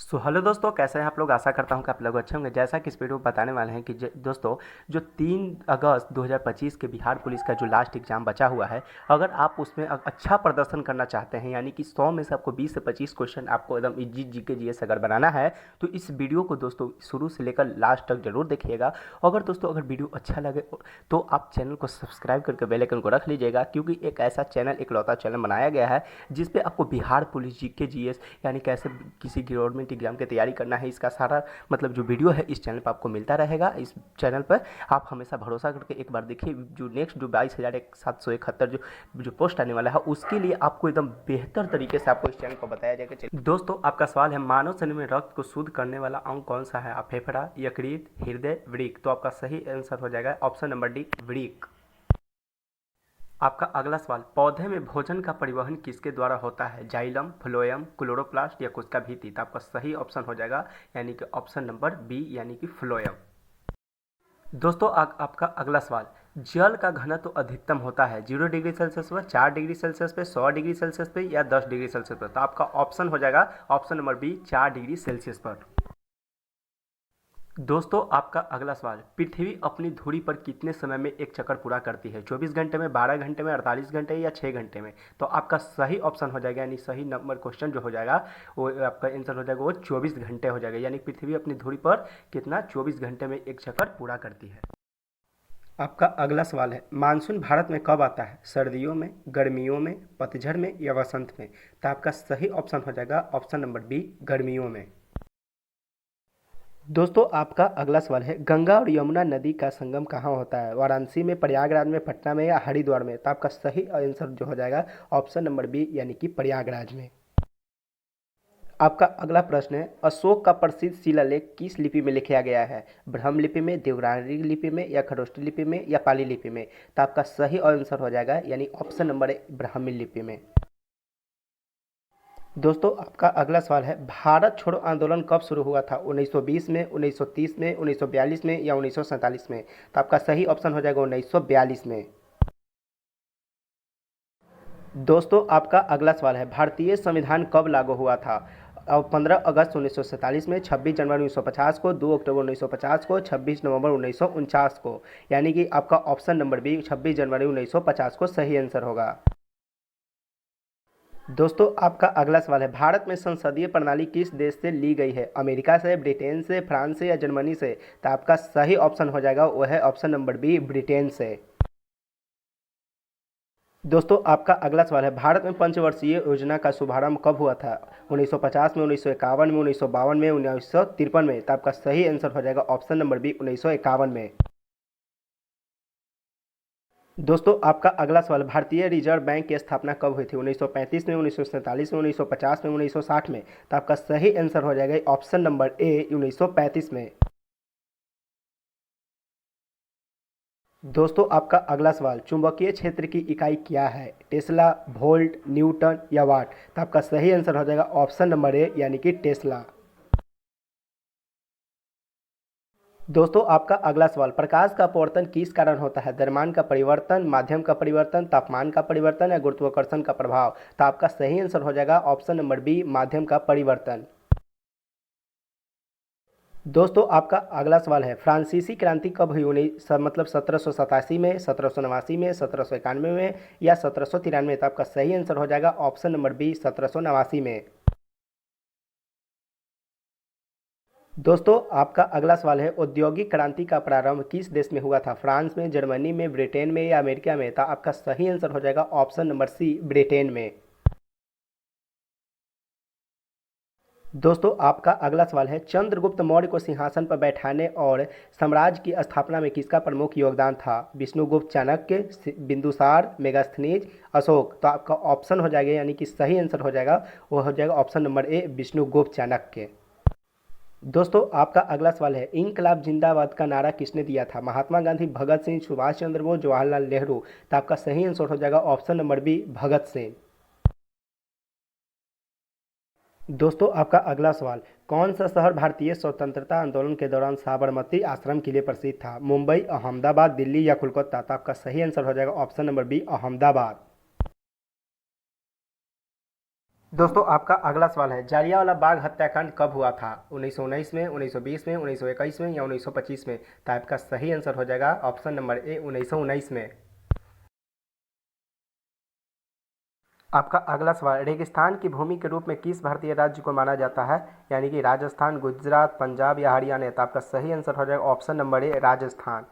Hello दोस्तों, कैसे हैं आप लोग। आशा करता हूं कि आप लोग अच्छे होंगे। जैसा कि इस वीडियो में बताने वाले हैं कि दोस्तों, जो 3 अगस्त 2025 के बिहार पुलिस का जो लास्ट एग्ज़ाम बचा हुआ है, अगर आप उसमें अच्छा प्रदर्शन करना चाहते हैं, यानी कि 100 में से आपको 20 से 25 क्वेश्चन आपको एकदम इजी जी के जीएस अगर बनाना है, तो इस वीडियो को दोस्तों शुरू से लेकर लास्ट तक जरूर देखिएगा। अगर दोस्तों अगर वीडियो अच्छा लगे तो आप चैनल को सब्सक्राइब करके बेल आइकन को रख लीजिएगा, क्योंकि एक ऐसा चैनल, इकलौता चैनल बनाया गया है जिस पे आपको बिहार पुलिस जी के जीएस, यानी कैसे किसी गवर्नमेंट एग्जाम की तैयारी करना है, इसका सारा मतलब जो वीडियो है इस चैनल पर आपको मिलता रहेगा। इस चैनल पर आप हमेशा भरोसा करके एक बार देखिए। जो नेक्स्ट जो 22,771 जो पोस्ट आने वाला है, उसके लिए आपको एकदम बेहतर तरीके से आपको इस चैनल को बताया जाएगा। चलिए दोस्तों, आपका सवाल है, मानव शरीर में रक्त को शुद्ध करने वाला अंग कौन सा है। फेफड़ा, यकृत, हृदय, वृक्क। तो आपका सही आंसर हो जाएगा ऑप्शन नंबर डी, वृक्क। आपका अगला सवाल, पौधे में भोजन का परिवहन किसके द्वारा होता है। जाइलम, फ्लोएम, क्लोरोप्लास्ट या कोशिका भित्ति। तो आपका सही ऑप्शन हो जाएगा यानी कि ऑप्शन नंबर बी, यानी कि फ्लोएम। दोस्तों आपका अगला सवाल, जल का घनत्व तो अधिकतम होता है 0 डिग्री सेल्सियस पर, 4 डिग्री सेल्सियस पे, 100 डिग्री सेल्सियस पे या 10 डिग्री सेल्सियस पर। तो आपका ऑप्शन हो जाएगा option number B, 4 degree Celsius पर। दोस्तों आपका अगला सवाल, पृथ्वी अपनी धुरी पर कितने समय में एक चक्कर पूरा करती है। 24 घंटे में, 12 घंटे में, 48 घंटे या 6 घंटे में। तो आपका सही ऑप्शन हो जाएगा, यानी सही नंबर क्वेश्चन जो हो जाएगा वो आपका आंसर हो जाएगा वो 24 घंटे हो जाएगा। यानी पृथ्वी अपनी धुरी पर कितना 24 घंटे में एक चक्कर पूरा करती है। आपका अगला सवाल है, मानसून भारत में कब आता है। सर्दियों में, गर्मियों में, पतझड़ में या वसंत में। तो आपका सही ऑप्शन हो जाएगा ऑप्शन नंबर बी, गर्मियों में। दोस्तों आपका अगला सवाल है, गंगा और यमुना नदी का संगम कहाँ होता है। वाराणसी में, प्रयागराज में, पटना में या हरिद्वार में। तो आपका सही आंसर जो हो जाएगा ऑप्शन नंबर बी, यानी कि प्रयागराज में। आपका अगला प्रश्न है, अशोक का प्रसिद्ध शिलालेख किस लिपि में लिखा गया है। ब्रह्म लिपि में, देवनागरी लिपि में या खरोष्ठी लिपि में या पाली लिपि में। तो आपका सही आंसर हो जाएगा यानी ऑप्शन नंबर ए, ब्राह्मी लिपि में। दोस्तों आपका अगला सवाल है, भारत छोड़ो आंदोलन कब शुरू हुआ था। 1920 में, 1930 में, 1942 में या 1947 में। तो आपका सही ऑप्शन हो जाएगा 1942 में। दोस्तों आपका अगला सवाल है, भारतीय संविधान कब लागू हुआ था। 15 अगस्त 1947 में, 26 जनवरी 1950 को, 2 अक्टूबर 1950 को, 26 नवंबर 1949 को। यानी कि आपका ऑप्शन नंबर बी, 26 जनवरी 1950 को सही आंसर होगा। दोस्तों आपका अगला सवाल है, भारत में संसदीय प्रणाली किस देश से ली गई है। अमेरिका से, ब्रिटेन से, फ्रांस से या जर्मनी से। तो आपका सही ऑप्शन हो जाएगा वह है ऑप्शन नंबर बी, ब्रिटेन से। दोस्तों आपका अगला सवाल है, भारत में पंचवर्षीय योजना का शुभारंभ कब हुआ था। 1950 में, 1951 में, 1952 में, 1953 में। तो आपका सही आंसर हो जाएगा ऑप्शन नंबर बी, 1951 में। दोस्तों आपका अगला सवाल, भारतीय रिजर्व बैंक की स्थापना कब हुई थी। 1935 में, 1947 में, 1950 में, 1960 में। तो आपका सही आंसर हो जाएगा ऑप्शन नंबर ए, 1935 में। दोस्तों आपका अगला सवाल, चुंबकीय क्षेत्र की इकाई क्या है। टेस्ला, वोल्ट, न्यूटन या वाट। तो आपका सही आंसर हो जाएगा ऑप्शन नंबर ए, यानी कि टेस्ला। दोस्तों आपका अगला सवाल, प्रकाश का अपवर्तन किस कारण होता है। द्रव्यमान का परिवर्तन, माध्यम का परिवर्तन, तापमान का परिवर्तन या गुरुत्वाकर्षण का प्रभाव। तो आपका सही आंसर हो जाएगा ऑप्शन नंबर बी, माध्यम का परिवर्तन। दोस्तों आपका अगला सवाल है, फ्रांसीसी क्रांति कब हुई। मतलब 1787 में, 1789 में, 1791 में या 1793 में। तो आपका सही आंसर हो जाएगा ऑप्शन नंबर बी, 1789 में। दोस्तों आपका अगला सवाल है, औद्योगिक क्रांति का प्रारंभ किस देश में हुआ था। फ्रांस में, जर्मनी में, ब्रिटेन में या अमेरिका में। तो आपका सही आंसर हो जाएगा ऑप्शन नंबर सी, ब्रिटेन में। दोस्तों आपका अगला सवाल है, चंद्रगुप्त मौर्य को सिंहासन पर बैठाने और साम्राज्य की स्थापना में किसका प्रमुख योगदान था। विष्णुगुप्त, चाणक्य, बिंदुसार, मेगास्थनीज, अशोक। तो आपका ऑप्शन हो जाएगा, यानी कि सही आंसर हो जाएगा वो हो जाएगा ऑप्शन नंबर ए, विष्णुगुप्त चाणक्य। दोस्तों आपका अगला सवाल है, इंकलाब जिंदाबाद का नारा किसने दिया था। महात्मा गांधी, भगत सिंह, सुभाष चंद्र बोस, जवाहरलाल नेहरू। तो आपका सही आंसर हो जाएगा option number B, Bhagat Singh. दोस्तों आपका अगला सवाल, कौन सा शहर भारतीय स्वतंत्रता आंदोलन के दौरान साबरमती आश्रम के लिए प्रसिद्ध था। मुंबई, अहमदाबाद, दिल्ली या कोलकाता। तो आपका सही आंसर हो जाएगा ऑप्शन नंबर बी, अहमदाबाद। दोस्तों आपका अगला सवाल है, जालियांवाला बाग हत्याकांड कब हुआ था? 1919 में, 1920 में, 1921 में या 1925 में? तो आपका सही आंसर हो जाएगा ऑप्शन नंबर ए, 1919 में। आपका अगला सवाल, रेगिस्तान की भूमि के रूप में किस भारतीय राज्य को माना जाता है? यानी कि राजस्थान, गुजरात, पंजाब या हरियाणा? तो आपका सही आंसर हो जाएगा ऑप्शन नंबर ए, राजस्थान।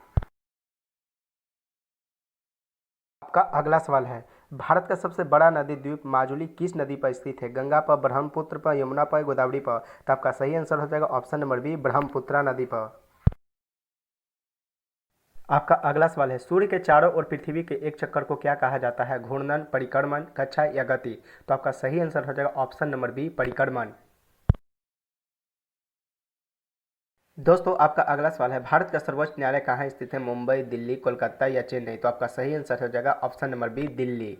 आपका अगला सवाल है, भारत का सबसे बड़ा नदी द्वीप माजुली किस नदी पर स्थित है? गंगा पर, ब्रह्मपुत्र पर, यमुना पर, गोदावरी पर? तो आपका सही आंसर हो जाएगा ऑप्शन नंबर बी, ब्रह्मपुत्रा नदी पर। आपका अगला सवाल है, सूर्य के चारों ओर पृथ्वी के एक चक्कर को क्या कहा जाता है? घूर्णन, परिक्रमण, कक्षा या गति? तो आपका सही आंसर हो जाएगा ऑप्शन नंबर बी, परिक्रमण। दोस्तों आपका अगला सवाल है, भारत का सर्वोच्च न्यायालय कहाँ स्थित है? मुंबई, दिल्ली, कोलकाता या चेन्नई? तो आपका सही आंसर हो जाएगा ऑप्शन नंबर बी, दिल्ली।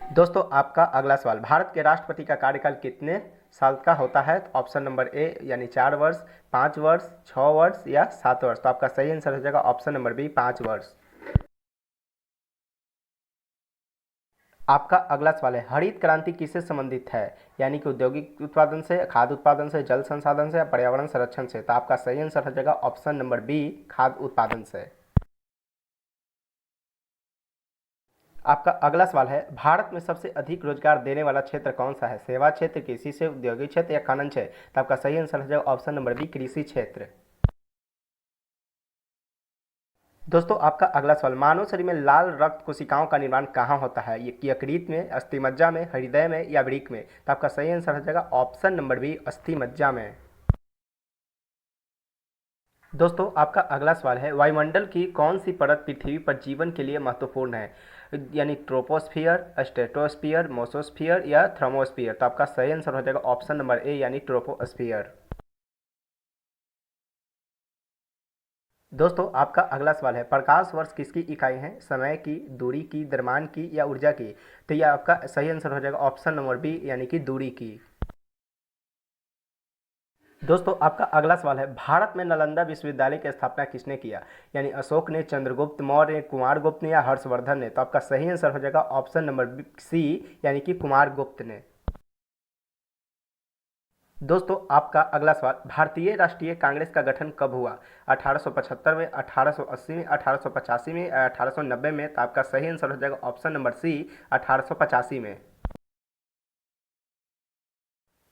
दोस्तों आपका अगला सवाल, भारत के राष्ट्रपति का कार्यकाल कितने साल का होता है? तो ऑप्शन नंबर ए यानी 4 वर्ष, 5 वर्ष, 6 वर्ष या 7 वर्ष? तो आपका सही आंसर हो जाएगा ऑप्शन नंबर बी, 5 वर्ष। आपका अगला सवाल है, हरित क्रांति किससे संबंधित है? यानी कि औद्योगिक उत्पादन से, खाद्य उत्पादन से, जल संसाधन से या पर्यावरण संरक्षण से? तो आपका सही आंसर हो जाएगा ऑप्शन नंबर बी, खाद्य उत्पादन से। आपका अगला सवाल है, भारत में सबसे अधिक रोजगार देने वाला क्षेत्र कौन सा है? सेवा क्षेत्र, कृषि से, औद्योगिक क्षेत्र या खनन क्षेत्र? तो आपका सही आंसर हो जाएगा ऑप्शन नंबर बी, कृषि क्षेत्र। दोस्तों आपका अगला सवाल, मानव शरीर में लाल रक्त कोशिकाओं का निर्माण कहाँ होता है? ये यकृत में, अस्थि मज्जा में, हृदय में या वृक्क में? तो आपका सही आंसर हो जाएगा ऑप्शन नंबर बी, अस्थि मज्जा में। दोस्तों आपका अगला सवाल है, वायुमंडल की कौन सी परत पृथ्वी पर जीवन के लिए महत्वपूर्ण है? यानी ट्रोपोस्फियर, स्ट्रेटोस्फियर, मोसोस्फियर या थर्मोस्फियर? तो आपका सही आंसर हो जाएगा ऑप्शन नंबर ए यानी ट्रोपोस्फियर। दोस्तों आपका अगला सवाल है, प्रकाश वर्ष किसकी इकाई है? समय की, दूरी की, द्रव्यमान की या ऊर्जा की? तो यह आपका सही आंसर हो जाएगा ऑप्शन नंबर बी यानी कि दूरी की। दोस्तों आपका अगला सवाल है, भारत में नालंदा विश्वविद्यालय की स्थापना किसने किया? यानी अशोक ने, चंद्रगुप्त मौर्य ने, कुमार गुप्त ने या हर्षवर्धन ने? तो आपका सही आंसर हो जाएगा ऑप्शन नंबर सी यानी कि कुमार गुप्त ने। दोस्तों आपका अगला सवाल, भारतीय राष्ट्रीय कांग्रेस का गठन कब हुआ? 1875 में, 1880 में, 1885 में, 1890 में? तो आपका सही आंसर हो जाएगा ऑप्शन नंबर सी, 1885 में।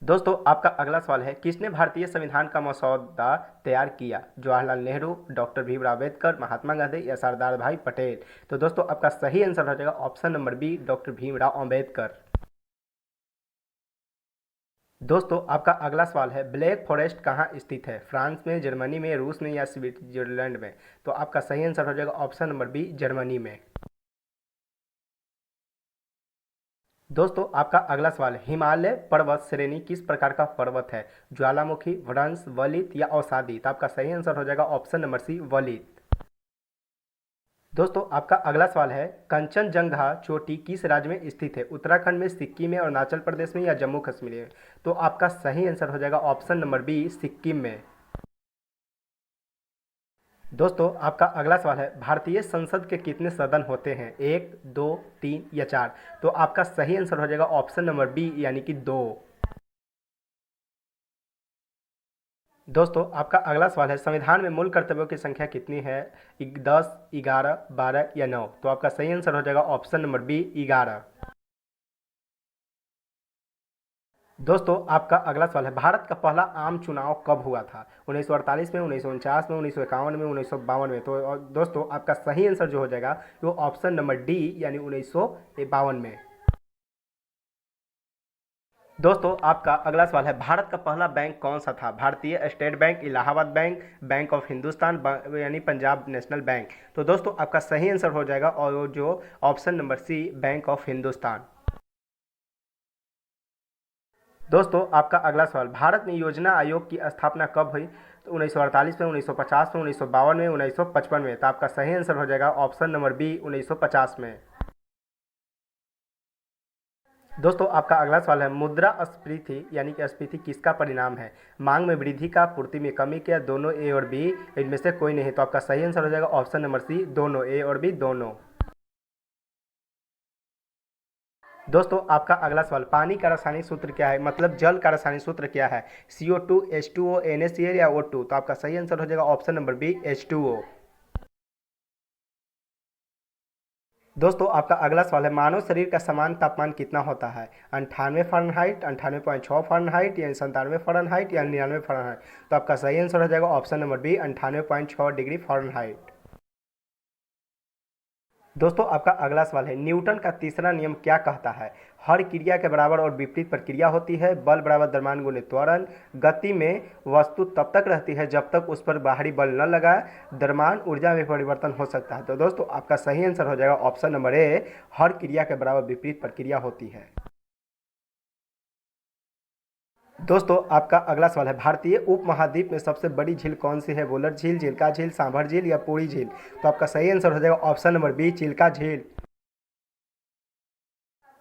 दोस्तों आपका अगला सवाल है, किसने भारतीय संविधान का मसौदा तैयार किया? जवाहरलाल नेहरू, डॉक्टर भीमराव अम्बेडकर, महात्मा गांधी या सरदार भाई पटेल? तो दोस्तों आपका सही आंसर हो जाएगा option number B, doctor Bhimrao Ambedkar. दोस्तों आपका अगला सवाल है, ब्लैक फॉरेस्ट कहाँ स्थित है? फ्रांस में, जर्मनी में, रूस में या स्विट्जरलैंड में? तो आपका सही आंसर हो जाएगा ऑप्शन नंबर बी, जर्मनी में। दोस्तों आपका अगला सवाल है, हिमालय पर्वत श्रेणी किस प्रकार का पर्वत है? ज्वालामुखी, भ्रंश, वलित या अवसादी? तो आपका सही आंसर हो जाएगा ऑप्शन नंबर सी, वलित। दोस्तों आपका अगला सवाल है, कंचनजंगा चोटी किस राज्य में स्थित है? उत्तराखंड में, सिक्किम में, अरुणाचल प्रदेश में या जम्मू कश्मीर में? तो आपका सही आंसर हो जाएगा ऑप्शन नंबर बी, सिक्किम में। दोस्तों आपका अगला सवाल है, भारतीय संसद के कितने सदन होते हैं? एक, दो, तीन या चार? तो आपका सही आंसर हो जाएगा ऑप्शन नंबर बी यानी कि दो। दोस्तों आपका अगला सवाल है, संविधान में मूल कर्तव्यों की संख्या कितनी है? 10, 11, 12 या 9? तो आपका सही आंसर हो जाएगा ऑप्शन नंबर बी, 11। दोस्तों आपका अगला सवाल है, भारत का पहला आम चुनाव कब हुआ था? 1948 में, 1949 में, 1951 में, 1952 में? तो दोस्तों आपका सही आंसर जो हो जाएगा वो ऑप्शन नंबर डी यानी 1952 में। दोस्तों आपका अगला सवाल है, भारत का पहला बैंक कौन सा था? भारतीय state bank, Allahabad bank, bank of Hindustan यानी पंजाब नेशनल बैंक? तो दोस्तों आपका सही आंसर हो जाएगा और वो जो option number C, bank of Hindustan. दोस्तों आपका अगला सवाल, भारत में योजना आयोग की स्थापना कब हुई? तो 1948 में, 1950 में, 1952 में, 1955 में? तो आपका सही आंसर हो जाएगा ऑप्शन नंबर बी, 1950 में। दोस्तों आपका अगला सवाल है, मुद्रास्फीति यानी कि स्फीति किसका परिणाम है? मांग में वृद्धि का, पूर्ति में कमी का, दोनों ए और बी, इनमें से कोई नहीं? तो आपका सही आंसर हो जाएगा ऑप्शन नंबर सी, दोनों, ए और बी दोनों। दोस्तों आपका अगला सवाल, पानी का रासायनिक सूत्र क्या है, मतलब जल का रासायनिक सूत्र क्या है, CO2, H2O, NaCl या O2। तो आपका सही आंसर हो जाएगा ऑप्शन नंबर बी, H2O। दोस्तों आपका अगला सवाल है, मानव शरीर का सामान्य तापमान कितना होता है, 98 फ़ारेनहाइट, 98.6 फ़ारेनहाइट या 99 फ़ारेनहाइट। तो आपका सही आंसर हो जाएगा option number B, 98.6 degree Fahrenheit. दोस्तों आपका अगला सवाल है, न्यूटन का तीसरा नियम क्या कहता है, हर क्रिया के बराबर और विपरीत प्रक्रिया होती है, बल बराबर द्रव्यमान गुणित त्वरण, गति में वस्तु तब तक रहती है जब तक उस पर बाहरी बल न लगाए, द्रव्यमान ऊर्जा में परिवर्तन हो सकता है। तो दोस्तों आपका सही आंसर हो जाएगा ऑप्शन नंबर ए, हर क्रिया के बराबर विपरीत प्रक्रिया होती है। दोस्तों आपका अगला सवाल है, भारतीय उपमहाद्वीप में सबसे बड़ी झील कौन सी है, वुलर झील, चिल्का झील, सांभर झील या पूरी झील। तो आपका सही आंसर हो जाएगा ऑप्शन नंबर बी, चिल्का झील।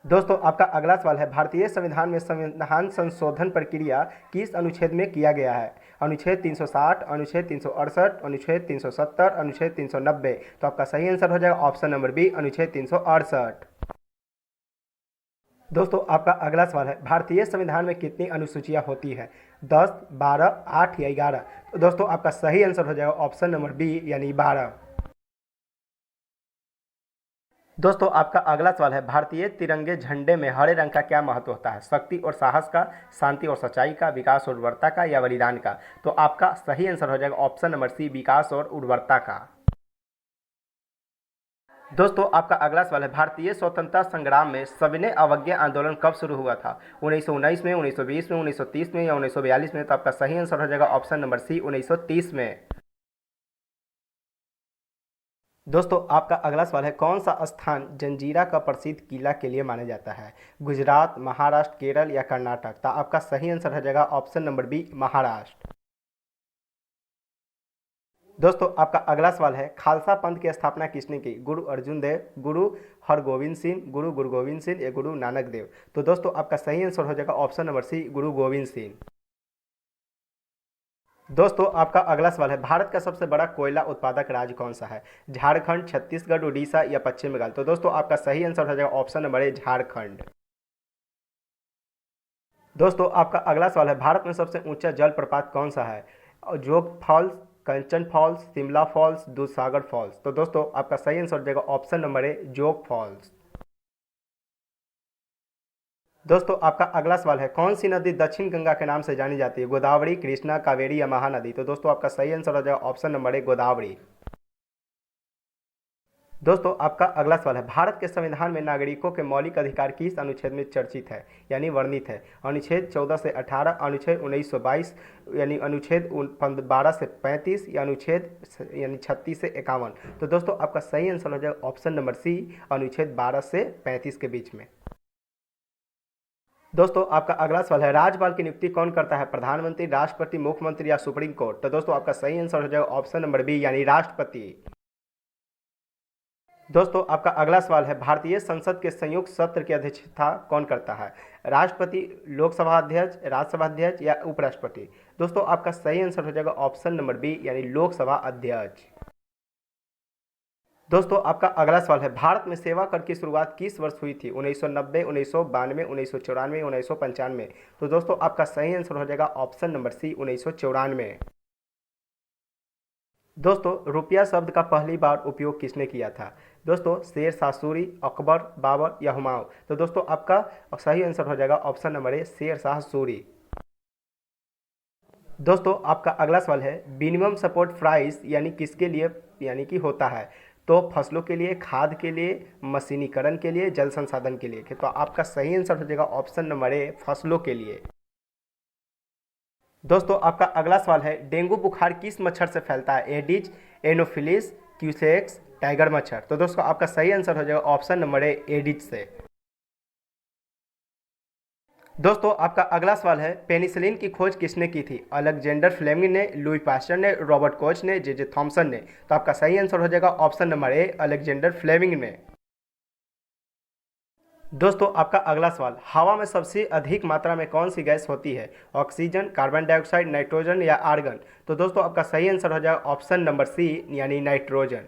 दोस्तों आपका अगला सवाल है, भारतीय संविधान में संविधान संशोधन प्रक्रिया किस अनुच्छेद में किया गया है, अनुच्छेद 360, अनुच्छेद 368, अनुच्छेद 370, अनुच्छेद 390। तो आपका सही आंसर हो जाएगा ऑप्शन नंबर बी, अनुच्छेद 368। दोस्तों आपका अगला सवाल है, भारतीय संविधान में कितनी अनुसूचियां होती है, 10, 12, 8 या 11। तो दोस्तों आपका सही आंसर हो जाएगा ऑप्शन नंबर बी, यानी 12। दोस्तों आपका अगला सवाल है, भारतीय तिरंगे झंडे में हरे रंग का क्या महत्व होता है, शक्ति और साहस का, शांति और सच्चाई का, विकास और उर्वरता का या बलिदान का। तो आपका सही आंसर हो जाएगा ऑप्शन नंबर सी, विकास और उर्वरता का। दोस्तों आपका अगला सवाल है, भारतीय स्वतंत्रता संग्राम में सविनय अवज्ञा आंदोलन कब शुरू हुआ था, 1919 में, 1920 में, 1930 में या 1942 में। तो आपका सही आंसर हो जाएगा ऑप्शन नंबर सी, 1930 में। दोस्तों आपका अगला सवाल है, कौन सा स्थान जंजीरा का प्रसिद्ध किला के लिए माना जाता है, गुजरात, महाराष्ट्र, केरल या कर्नाटक। तो आपका सही आंसर हो जाएगा ऑप्शन नंबर बी, महाराष्ट्र। दोस्तों आपका अगला सवाल है, खालसा पंथ की स्थापना किसने की, गुरु अर्जुन देव, गुरु हरगोविंद सिंह, गुरु गोविंद सिंह या गुरु नानक देव। तो दोस्तों आपका सही आंसर हो जाएगा ऑप्शन नंबर सी, गुरु गोविंद सिंह। दोस्तों आपका अगला सवाल है, भारत का सबसे बड़ा कोयला उत्पादक राज्य कौन सा है, झारखंड, छत्तीसगढ़, उड़ीसा या पश्चिम बंगाल। तो दोस्तों आपका सही आंसर हो जाएगा ऑप्शन नंबर ए, झारखंड। दोस्तों आपका अगला सवाल है, भारत में सबसे ऊंचा जलप्रपात कौन सा है, Jog falls, Kanchan falls, Shimla falls, Dudhsagar falls. तो दोस्तों आपका सही आंसर हो जाएगा ऑप्शन नंबर ए, जोग फॉल्स। दोस्तों आपका अगला सवाल है, कौन सी नदी दक्षिण गंगा के नाम से जानी जाती है, गोदावरी, कृष्णा, कावेरी या महानदी। तो दोस्तों आपका सही आंसर हो जाएगा ऑप्शन नंबर ए, गोदावरी। दोस्तों आपका अगला सवाल है, भारत के संविधान में नागरिकों के मौलिक अधिकार किस अनुच्छेद में चर्चित है, यानी वर्णित है, अनुच्छेद 14 से 18, अनुच्छेद 19 से 22 यानी अनुच्छेद 12 से 35 या अनुच्छेद यानी 36 से 51। तो दोस्तों आपका सही आंसर हो जाएगा ऑप्शन नंबर सी, अनुच्छेद 12 से 35 के बीच में। दोस्तों आपका अगला सवाल है, राज्यपाल की नियुक्ति कौन करता है, प्रधानमंत्री, राष्ट्रपति, मुख्यमंत्री या सुप्रीम कोर्ट। तो दोस्तों आपका सही आंसर हो जाएगा ऑप्शन नंबर बी, यानी राष्ट्रपति। दोस्तों आपका अगला सवाल है, भारतीय संसद के संयुक्त सत्र की अध्यक्षता कौन करता है, राष्ट्रपति, लोकसभा अध्यक्ष, राज्यसभा अध्यक्ष या उपराष्ट्रपति। दोस्तों आपका सही आंसर हो जाएगा ऑप्शन नंबर बी, यानी लोकसभा अध्यक्ष। दोस्तों आपका अगला सवाल है, भारत में सेवा कर की शुरुआत किस वर्ष हुई थी, 1990, 1992, 1994, 1995। तो दोस्तों आपका सही आंसर हो जाएगा ऑप्शन नंबर सी, 1994। दोस्तों रुपया शब्द का पहली बार उपयोग किसने किया था, दोस्तों शेर शाह सूरी, अकबर, बाबर या हुमायूं। तो दोस्तों आपका सही आंसर हो जाएगा ऑप्शन नंबर ए, शेर शाह सूरी। दोस्तों आपका अगला सवाल है, मिनिमम सपोर्ट प्राइस यानी किसके लिए यानी कि होता है, तो फसलों के लिए, खाद के लिए, मशीनीकरण के लिए, जल संसाधन के लिए। तो आपका सही आंसर हो जाएगा ऑप्शन नंबर ए, फसलों के लिए। दोस्तों आपका अगला सवाल है, डेंगू बुखार किस मच्छर से फैलता है, एडिज, एनोफिलिस, क्यूसेक्स, टाइगर मच्छर। तो दोस्तों आपका सही आंसर हो जाएगा ऑप्शन नंबर ए, एडिज से। दोस्तों आपका अगला सवाल है, पेनिसिलिन की खोज किसने की थी, अलेक्जेंडर फ्लेमिंग ने, लुई पास्टर ने, रॉबर्ट कोच ने, जे थॉमसन ने। तो आपका सही आंसर हो जाएगा option number A, Alexander Fleming ने। दोस्तों आपका अगला सवाल, हवा में सबसे अधिक मात्रा में कौन सी गैस होती है, ऑक्सीजन, कार्बन डाइऑक्साइड, नाइट्रोजन या आर्गन। तो दोस्तों आपका सही आंसर हो जाएगा ऑप्शन नंबर सी, यानी नाइट्रोजन।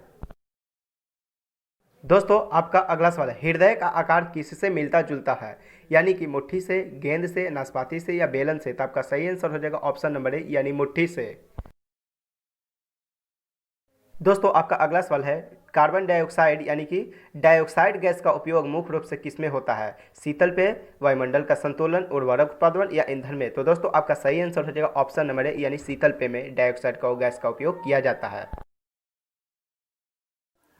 दोस्तों आपका अगला सवाल है, हृदय का आकार किससे मिलता जुलता है? यानी कि मुट्ठी से, गेंद से, नाशपाती से या बेलन से? तो आपका सही आंसर हो जाएगा ऑप्शन नंबर ए यानी मुट्ठी से। दोस्तों आपका अगला सवाल है, कार्बन डाइऑक्साइड यानी कि डाइऑक्साइड गैस का उपयोग मुख्य रूप से किसमें होता है? शीतल पे, वायुमंडल का संतुलन, उर्वरक उत्पादन या ईंधन में? तो दोस्तों आपका सही आंसर हो जाएगा ऑप्शन नंबर ए यानी शीतल पे में डाइऑक्साइड का गैस का उपयोग किया जाता है।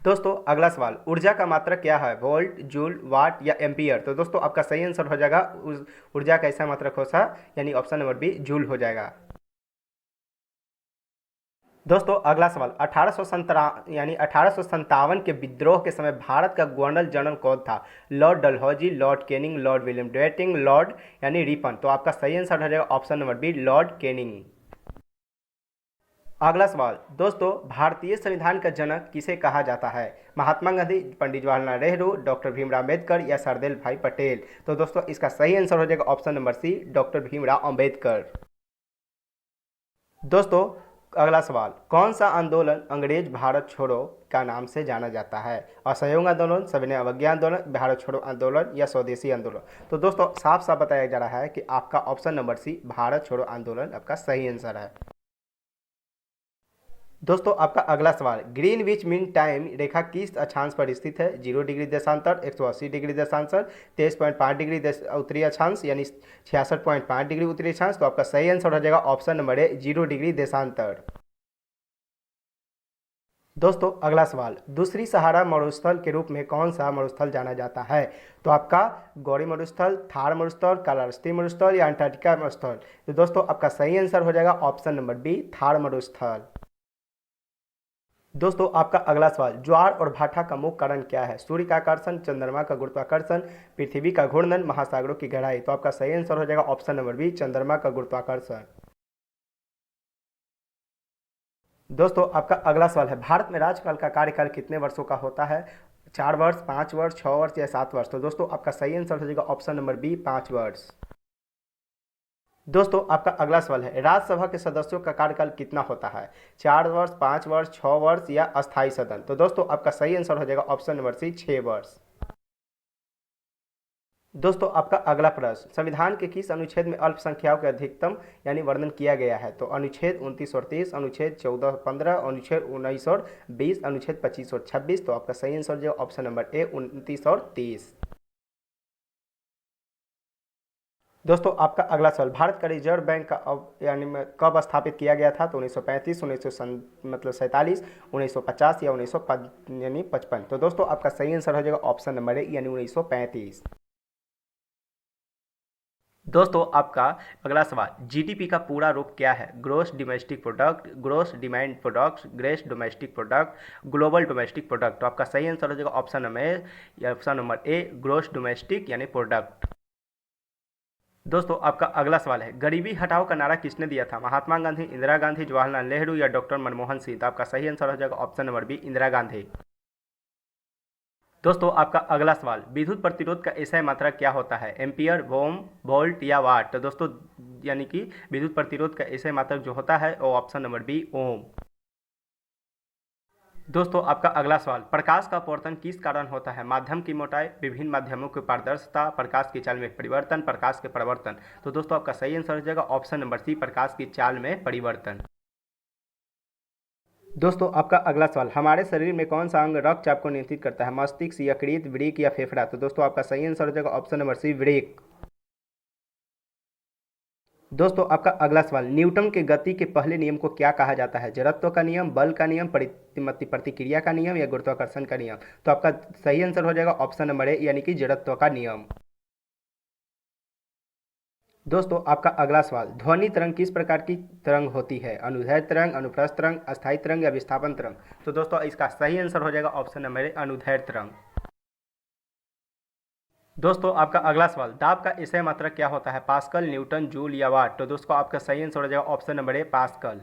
दोस्तों अगला सवाल, ऊर्जा का मात्रक क्या है? वोल्ट, जूल, वाट या एम्पियर? तो दोस्तों आपका सही आंसर हो जाएगा ऊर्जा का ऐसा मात्रक होता यानी ऑप्शन नंबर बी जूल हो जाएगा। दोस्तों अगला सवाल, 1857 के विद्रोह के समय भारत का गवर्नर जनरल कौन था? Lord Dalhousie, lord Canning, lord William Bentinck, lord यानी रिपन? तो आपका सही आंसर हो जाएगा option number B lord Canning. अगला सवाल, दोस्तों भारतीय संविधान का जनक किसे कहा जाता है? महात्मा गांधी, पंडित जवाहरलाल नेहरू, डॉक्टर भीमराव अम्बेडकर या सरदार भाई पटेल? तो दोस्तों इसका सही आंसर हो जाएगा option number C doctor Bhimrao Ambedkar. दोस्तों अगला सवाल, कौन सा आंदोलन अंग्रेज भारत छोड़ो का नाम से जाना जाता है? असहयोग आंदोलन, सविनय अवज्ञा आंदोलन, भारत छोड़ो आंदोलन या स्वदेशी आंदोलन? तो दोस्तों साफ साफ बताया जा रहा है कि आपका ऑप्शन नंबर सी भारत छोड़ो आंदोलन आपका सही आंसर है। दोस्तों आपका अगला सवाल, ग्रीनविच मीन टाइम रेखा किस अक्षांश पर स्थित है? 0 डिग्री देशांतर, 180 डिग्री देशांतर, 23.5 डिग्री उत्तरी अक्षांश यानी 66.5 डिग्री उत्तरी अक्षांश? तो आपका सही आंसर हो जाएगा ऑप्शन नंबर ए 0 डिग्री देशांतर। दोस्तों अगला सवाल, दूसरी सहारा मरुस्थल के रूप में कौन सा मरुस्थल जाना जाता है? तो आपका गौरी मरुस्थल, थार मरुस्थल, कालाहस्ती मरुस्थल या अंटार्कटिका मरुस्थल? तो दोस्तों आपका सही आंसर हो जाएगा ऑप्शन नंबर बी थार मरुस्थल। दोस्तों आपका अगला सवाल, ज्वार और भाटा का मुख्य कारण क्या है? सूर्य का आकर्षण, चंद्रमा का गुरुत्वाकर्षण, पृथ्वी का घूर्णन, महासागरों की गहराई? तो आपका सही आंसर हो जाएगा ऑप्शन नंबर बी चंद्रमा का गुरुत्वाकर्षण। दोस्तों आपका अगला सवाल है, भारत में राज्यपाल का कार्यकाल कितने वर्षों का होता है? 4 वर्ष, 5 वर्ष, 6 वर्ष या 7 वर्ष? तो दोस्तों आपका सही आंसर हो जाएगा ऑप्शन नंबर बी 5 वर्ष। दोस्तों आपका अगला सवाल है, राज्यसभा के सदस्यों का कार्यकाल कितना होता है? 4 वर्ष, 5 वर्ष, 6 वर्ष या अस्थायी सदन? तो दोस्तों आपका सही आंसर हो जाएगा ऑप्शन नंबर सी 6 वर्ष। दोस्तों आपका अगला प्रश्न, संविधान के किस अनुच्छेद में अल्पसंख्यकों के अधिकतम यानी वर्णन किया गया है? तो अनुच्छेद 29 और 30, अनुच्छेद 14 और 15, अनुच्छेद 19 और 20, अनुच्छेद 25 और 26? तो आपका सही आंसर हो जाएगा ऑप्शन नंबर ए 29 और 30। दोस्तों आपका अगला सवाल, भारत का रिजर्व बैंक का कब स्थापित किया गया था? तो 1935, 1900 मतलब 47, 1950 या 1955? तो दोस्तों आपका सही आंसर हो जाएगा ऑप्शन नंबर ए यानी 1935। दोस्तों आपका अगला सवाल, जीडीपी का पूरा रूप क्या है? Gross domestic product, gross demand product, grace domestic product, global domestic product? तो आपका सही आंसर हो जाएगा option number A gross domestic यानी प्रोडक्ट। दोस्तों आपका अगला सवाल है, गरीबी हटाओ का नारा किसने दिया था? महात्मा गांधी, इंदिरा गांधी, जवाहरलाल नेहरू या डॉक्टर मनमोहन सिंह? तो आपका सही आंसर हो जाएगा option number B Indira Gandhi. दोस्तों आपका अगला सवाल, विद्युत प्रतिरोध का एसआई मात्रा क्या होता है? एम्पियर, ओम, वोल्ट या वाट? तो दोस्तों यानी कि विद्युत प्रतिरोध का एसआई मात्रक जो होता है वो ऑप्शन नंबर बी ओम। दोस्तों आपका अगला सवाल, प्रकाश का अपवर्तन किस कारण होता है? माध्यम की मोटाई, विभिन्न माध्यमों की पारदर्शिता, प्रकाश की चाल में परिवर्तन, प्रकाश के परिवर्तन? तो दोस्तों आपका सही आंसर हो जाएगा ऑप्शन नंबर सी प्रकाश की चाल में परिवर्तन। दोस्तों आपका अगला सवाल, हमारे शरीर में कौन सा अंग रक्तचाप को नियंत्रित करता है? मस्तिष्क, यकृत, वृक्क या फेफड़ा? तो दोस्तों आपका सही आंसर हो जाएगा ऑप्शन नंबर सी वृक्क। दोस्तों आपका अगला सवाल, न्यूटन के गति के पहले नियम को क्या कहा जाता है? जड़त्व का नियम, बल का नियम, प्रतिक्रिया का नियम या गुरुत्वाकर्षण का नियम? तो आपका सही आंसर हो जाएगा ऑप्शन नंबर ए यानी कि जड़त्व का नियम। दोस्तों आपका अगला सवाल, ध्वनि तरंग किस प्रकार की तरंग होती है? अनुदैर्ध्य तरंग, अनुप्रस्थ तरंग, अस्थायी तरंग या विस्थापन तरंग? तो दोस्तों इसका सही आंसर हो जाएगा ऑप्शन नंबर ए अनुदैर्ध्य तरंग। दोस्तों आपका अगला सवाल, दाब का एसआई मात्रक क्या होता है? पास्कल, न्यूटन, जूल या वाट? तो दोस्तों आपका सही आंसर हो जाएगा ऑप्शन नंबर ए पास्कल।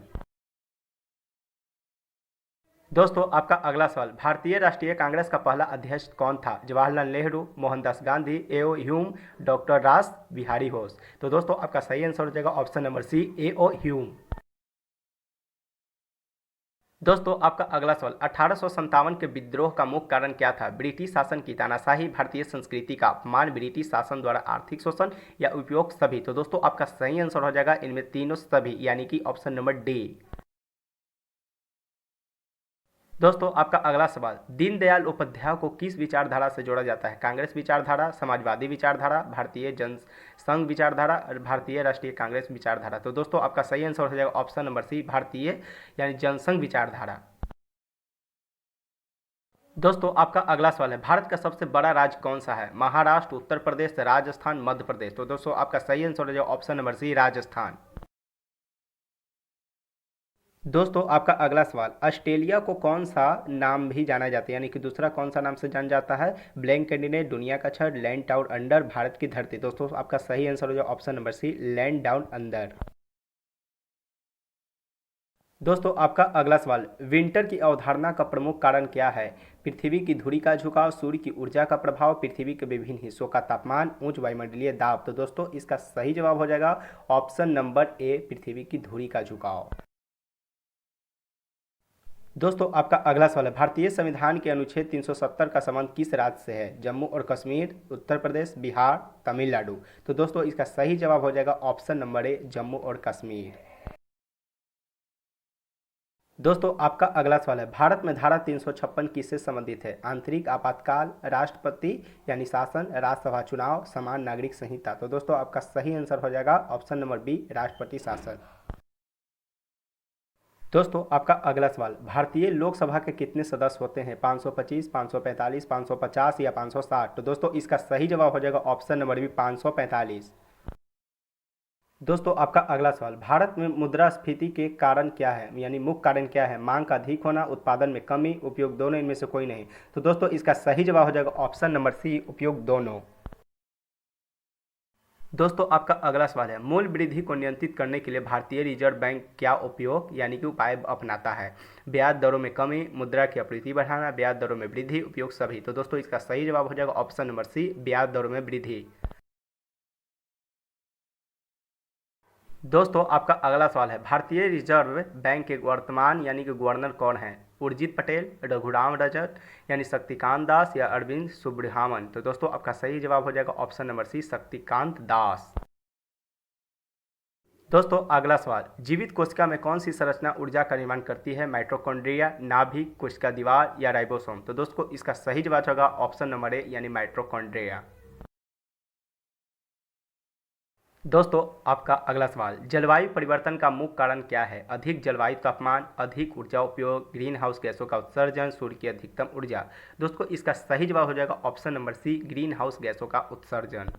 दोस्तों आपका अगला सवाल, भारतीय राष्ट्रीय कांग्रेस का पहला अध्यक्ष कौन था? जवाहरलाल नेहरू, मोहनदास गांधी, एओ ह्यूम, डॉक्टर रास बिहारी बोस? तो दोस्तों आपका सही आंसर हो जाएगा ऑप्शन नंबर सी एओ ह्यूम। दोस्तों आपका अगला सवाल, 1857 के विद्रोह का मुख्य कारण क्या था? ब्रिटिश शासन की तानाशाही, भारतीय संस्कृति का अपमान, ब्रिटिश शासन द्वारा आर्थिक शोषण या उपयुक्त सभी। तो दोस्तों आपका सही आंसर हो जाएगा इनमें तीनों सभी, यानी कि ऑप्शन नंबर डी। दोस्तों आपका अगला सवाल, दीनदयाल उपाध्याय को किस विचारधारा से जोड़ा जाता है? कांग्रेस विचारधारा, समाजवादी विचारधारा, भारतीय जनसंघ विचारधारा, भारतीय राष्ट्रीय कांग्रेस विचारधारा। तो दोस्तों आपका सही आंसर हो जाएगा ऑप्शन नंबर सी, भारतीय यानी जनसंघ विचारधारा। दोस्तों आपका अगला सवाल है, भारत का सबसे बड़ा राज्य कौन सा है? महाराष्ट्र, उत्तर प्रदेश, राजस्थान, मध्य प्रदेश। तो दोस्तों आपका सही आंसर हो जाएगा ऑप्शन नंबर सी, राजस्थान। दोस्तों आपका अगला सवाल, ऑस्ट्रेलिया को कौन सा नाम भी जाना जाता है, यानी कि दूसरा कौन सा नाम से जाना जाता है? ब्लैंक कैंडिडेट, दुनिया का छड़, लैंड डाउन अंडर, भारत की धरती। दोस्तों आपका सही आंसर हो जाएगा option number C, land down under. दोस्तों आपका अगला सवाल, विंटर की अवधारणा का प्रमुख कारण क्या है? पृथ्वी की धुरी का झुकाव, सूर्य की ऊर्जा का प्रभाव, पृथ्वी के विभिन्न हिस्सों का तापमान, उच्च वायुमंडलीय दाब। तो दोस्तों इसका सही जवाब हो जाएगा ऑप्शन नंबर ए, पृथ्वी की धुरी का झुकाव। दोस्तों आपका अगला सवाल है, भारतीय संविधान के अनुच्छेद 370 का संबंध किस राज्य से है? जम्मू और कश्मीर, उत्तर प्रदेश, बिहार, तमिलनाडु। तो दोस्तों इसका सही जवाब हो जाएगा ऑप्शन नंबर ए, जम्मू और कश्मीर। दोस्तों आपका अगला सवाल है, भारत में धारा 356 किससे संबंधित है? आंतरिक आपातकाल, राष्ट्रपति यानी शासन, राज्यसभा चुनाव, समान नागरिक संहिता। तो दोस्तों आपका सही आंसर हो जाएगा ऑप्शन नंबर बी, राष्ट्रपति शासन। दोस्तों आपका अगला सवाल, भारतीय लोकसभा के कितने सदस्य होते हैं? 525, 545, 550 या 560। तो दोस्तों इसका सही जवाब हो जाएगा ऑप्शन नंबर बी, 545। दोस्तों आपका अगला सवाल, भारत में मुद्रास्फीति के कारण क्या है, यानी मुख्य कारण क्या है? मांग का अधिक होना, उत्पादन में कमी, उपयोग दोनों, इनमें से कोई नहीं। तो दोस्तों इसका सही जवाब हो जाएगा ऑप्शन नंबर सी, उपयोग दोनों। दोस्तों आपका अगला सवाल है, मूल्य वृद्धि को नियंत्रित करने के लिए भारतीय रिजर्व बैंक क्या उपयोग यानी कि उपाय अपनाता है? ब्याज दरों में कमी, मुद्रा की आपूर्ति बढ़ाना, ब्याज दरों में वृद्धि, उपयोग सभी। तो दोस्तों इसका सही जवाब हो जाएगा ऑप्शन नंबर सी, ब्याज दरों में वृद्धि। दोस्तों आपका अगला सवाल है, भारतीय रिजर्व बैंक के वर्तमान यानी कि गवर्नर कौन है? उर्जित पटेल, रघुराम रजक यानी शक्तिकांत दास या अरविंद सुब्रहामन। तो दोस्तों आपका सही जवाब हो जाएगा ऑप्शन नंबर सी, शक्तिकांत दास। दोस्तों अगला सवाल, जीवित कोशिका में कौन सी संरचना ऊर्जा का निर्माण करती है? माइटोकॉन्ड्रिया, नाभिक, कोशिका दीवार या राइबोसोम। तो दोस्तों इसका सही जवाब होगा ऑप्शन नंबर ए, यानी माइटोकॉन्ड्रिया। दोस्तों आपका अगला सवाल, जलवायु परिवर्तन का मुख्य कारण क्या है? अधिक जलवायु तापमान, अधिक ऊर्जा उपयोग, ग्रीन हाउस गैसों का उत्सर्जन, सूर्य की अधिकतम ऊर्जा। दोस्तों इसका सही जवाब हो जाएगा option number C, greenhouse गैसों का उत्सर्जन।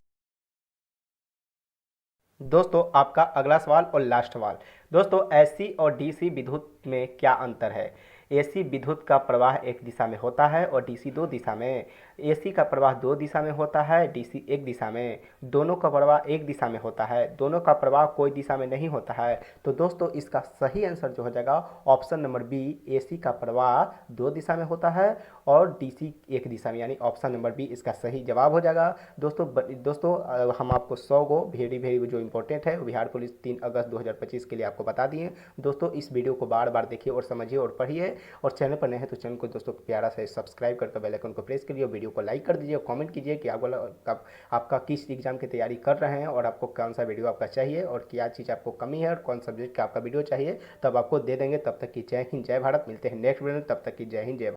दोस्तों आपका अगला सवाल और लास्ट सवाल, दोस्तों एसी और डीसी विद्युत में क्या अंतर है? एसी विद्युत का प्रवाह एक दिशा में होता है और डीसी दो दिशा में। एसी का प्रवाह दो दिशा में होता है, डीसी एक दिशा में। दोनों का प्रवाह एक दिशा में होता है, दोनों का प्रवाह कोई दिशा में नहीं होता है। तो दोस्तों इसका सही आंसर जो हो जाएगा ऑप्शन नंबर बी, एसी का प्रवाह दो दिशा में होता है और डीसी एक दिशा में, यानी ऑप्शन नंबर बी इसका सही जवाब हो जाएगा। दोस्तों हम आपको 100 गो वेरी वेरी जो इंपॉर्टेंट है बिहार पुलिस 3 अगस्त 2025 के लिए आपको बता दिए। दोस्तों इस वीडियो को बार बार देखिए और समझिए और पढ़िए, और चैनल पर नए हैं तो चैनल को दोस्तों प्यारा से सब्सक्राइब करके बेल आइकन को प्रेस करिए, वीडियो को लाइक कर दीजिए, कमेंट कीजिए कि आपका किस एग्जाम की तैयारी कर रहे हैं और आपको कौन सा वीडियो आपका चाहिए और क्या चीज़ आपको कमी है और कौन सब्जेक्ट का आपका वीडियो चाहिए, तब आपको दे देंगे। तब तक की जय हिंद जय भारत, मिलते हैं नेक्स्ट वीडियो में, तब तक की जय हिंद जय भारत।